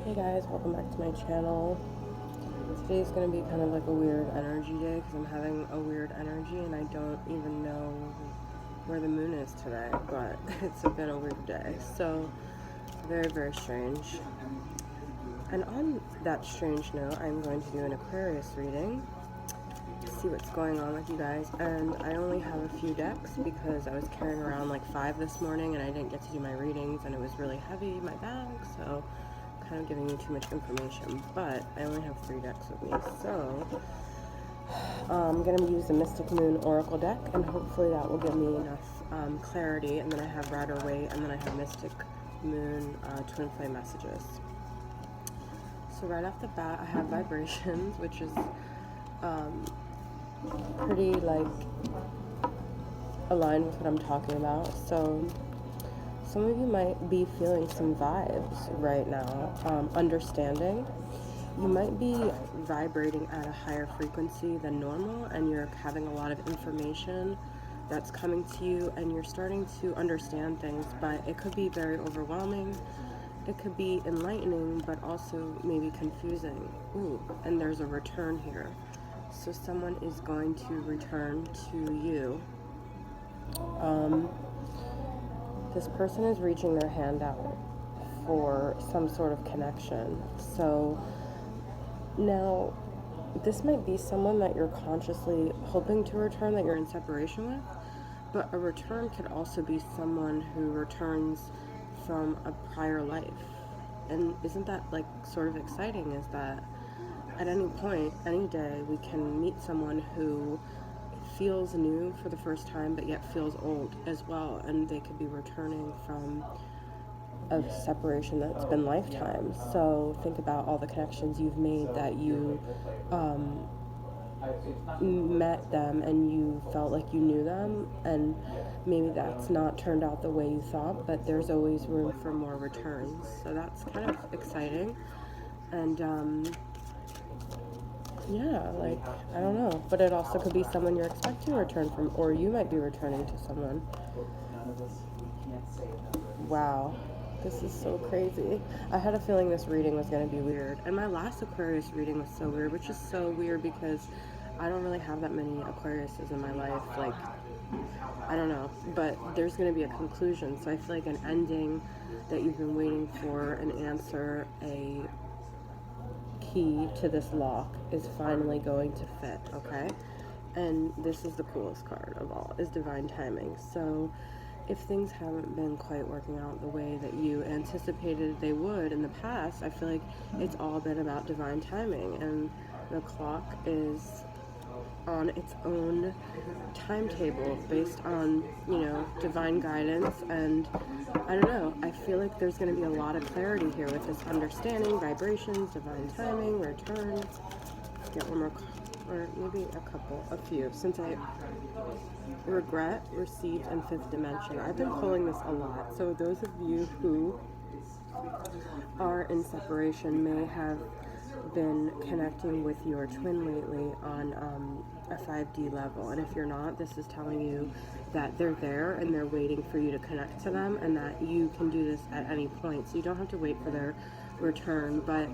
Hey guys, welcome back to my channel. Today's going to be kind of like a weird energy day because I'm having a weird energy and I don't even know where the moon is today, but it's been a weird day. So, very, very strange. And on that strange note, I'm going to do an Aquarius reading, see what's going on with you guys. And I only have a few decks because I was carrying around like 5 this morning and I didn't get to do my readings and it was really heavy in my bag, so kind of giving you too much information, but I only have 3 decks with me, so I'm going to use the Mystic Moon Oracle deck, and hopefully that will give me enough clarity. And then I have Rider-Waite, and then I have Mystic Moon Twin Flame Messages. So right off the bat, I have Vibrations, which is pretty like aligned with what I'm talking about. So some of you might be feeling some vibes right now, understanding. You might be vibrating at a higher frequency than normal, and you're having a lot of information that's coming to you, and you're starting to understand things, but it could be very overwhelming. It could be enlightening, but also maybe confusing. Ooh, and there's a return here. So someone is going to return to you. This person is reaching their hand out for some sort of connection. So now, this might be someone that you're consciously hoping to return, that you're in separation with, but a return could also be someone who returns from a prior life. And isn't that like sort of exciting, is that at any point, any day, we can meet someone who feels new for the first time but yet feels old as well, and they could be returning from a separation that's been lifetimes. So think about all the connections you've made, that you met them and you felt like you knew them, and maybe that's not turned out the way you thought, but there's always room for more returns. So that's kind of exciting. And yeah, like, I don't know, but it also could be someone you're expecting to return from, or you might be returning to someone. Wow, this is so crazy. I had a feeling this reading was going to be weird, and my last Aquarius reading was so weird, which is so weird because I don't really have that many Aquariuses in my life. Like, I don't know, but there's going to be a conclusion, so I feel like an ending that you've been waiting for, an answer, a key to this lock is finally going to fit, okay? And this is the coolest card of all, is divine timing. So if things haven't been quite working out the way that you anticipated they would in the past, I feel like it's all been about divine timing, and the clock is on its own timetable based on, you know, divine guidance. And I don't know, I feel like there's going to be a lot of clarity here with this understanding, vibrations, divine timing, return. Let's get one more, or maybe a few, since I regret, received, and fifth dimension. I've been pulling this a lot, so those of you who are in separation may have been connecting with your twin lately on a 5D level, and if you're not, this is telling you that they're there and they're waiting for you to connect to them, and that you can do this at any point, so you don't have to wait for their return. But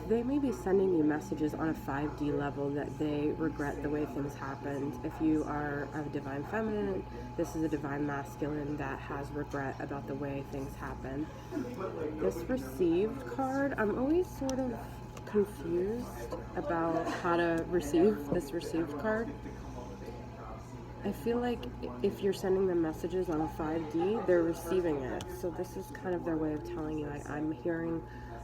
they may be sending you messages on a 5D level that they regret the way things happened. If you are a divine feminine, this is a divine masculine that has regret about the way things happen. This received card, I'm always sort of confused about how to receive this received card. I feel like if you're sending them messages on a 5D, they're receiving it. So this is kind of their way of telling you, I'm hearing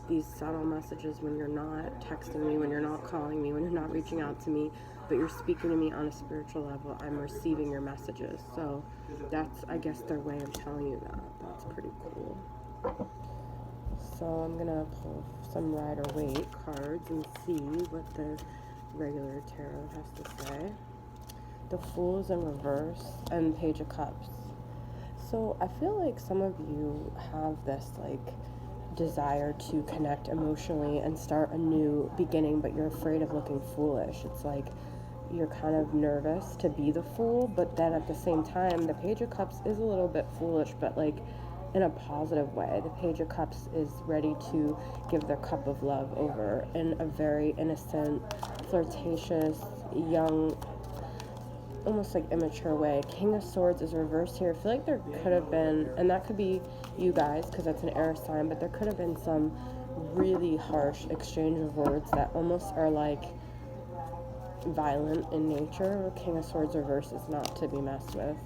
these subtle messages when you're not texting me, when you're not calling me, when you're not reaching out to me, but you're speaking to me on a spiritual level. I'm receiving your messages. So that's, I guess, their way of telling you that. That's pretty cool. So I'm gonna pull some Rider-Waite cards and see what the regular tarot has to say. The Fool is in reverse, and Page of Cups. So I feel like some of you have this like desire to connect emotionally and start a new beginning, but you're afraid of looking foolish. It's like you're kind of nervous to be the fool, but then at the same time, the Page of Cups is a little bit foolish, but like in a positive way. The Page of Cups is ready to give their cup of love over in a very innocent, flirtatious, young, almost like immature way. King of Swords is reversed here. I feel like there could have been, and that could be you guys because that's an air sign, but there could have been some really harsh exchange of words that almost are like violent in nature. King of Swords reverse is not to be messed with,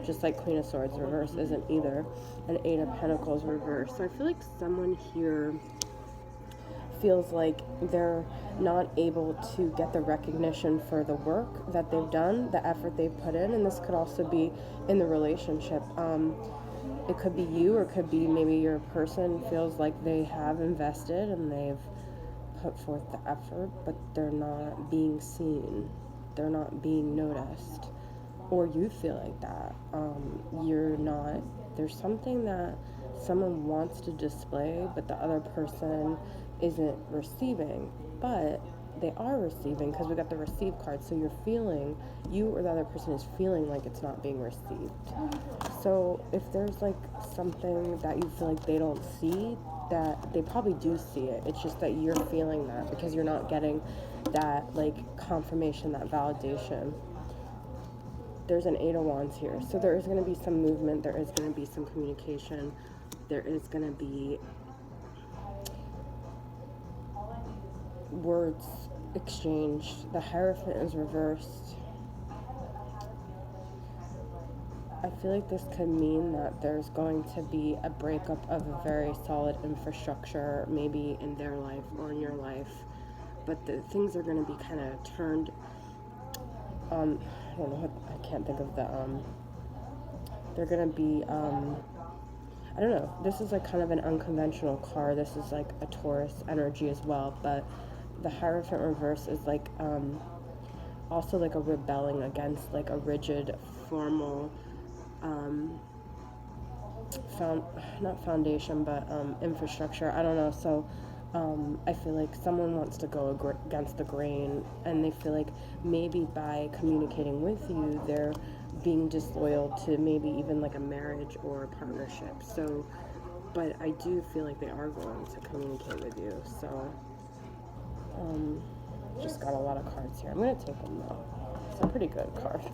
just like Queen of Swords reverse isn't either, and Eight of Pentacles reverse. So I feel like someone here feels like they're not able to get the recognition for the work that they've done, the effort they've put in, and this could also be in the relationship. It could be you, or it could be maybe your person feels like they have invested and they've put forth the effort, but they're not being seen, they're not being noticed, or you feel like that. You're not, there's something that someone wants to display, but the other person isn't receiving, but they are receiving because we got the receive card. So you're feeling, you or the other person is feeling like it's not being received. So if there's like something that you feel like they don't see, that they probably do see it. It's just that you're feeling that because you're not getting that like confirmation, that validation. There's an Eight of Wands here. So there is going to be some movement. There is going to be some communication. There is going to be words exchanged. The Hierophant is reversed. I feel like this could mean that there's going to be a breakup of a very solid infrastructure, maybe in their life or in your life, but the things are going to be kind of turned on. I don't know, I can't think of the they're going to be I don't know, this is like kind of an unconventional card. This is like a Taurus energy as well, but the Hierophant reverse is like also like a rebelling against like a rigid, formal not foundation, but infrastructure. I don't know. So I feel like someone wants to go against the grain, and they feel like maybe by communicating with you, they're being disloyal to maybe even like a marriage or a partnership. So, but I do feel like they are going to communicate with you. So, just got a lot of cards here. I'm going to take them though. Some pretty good cards.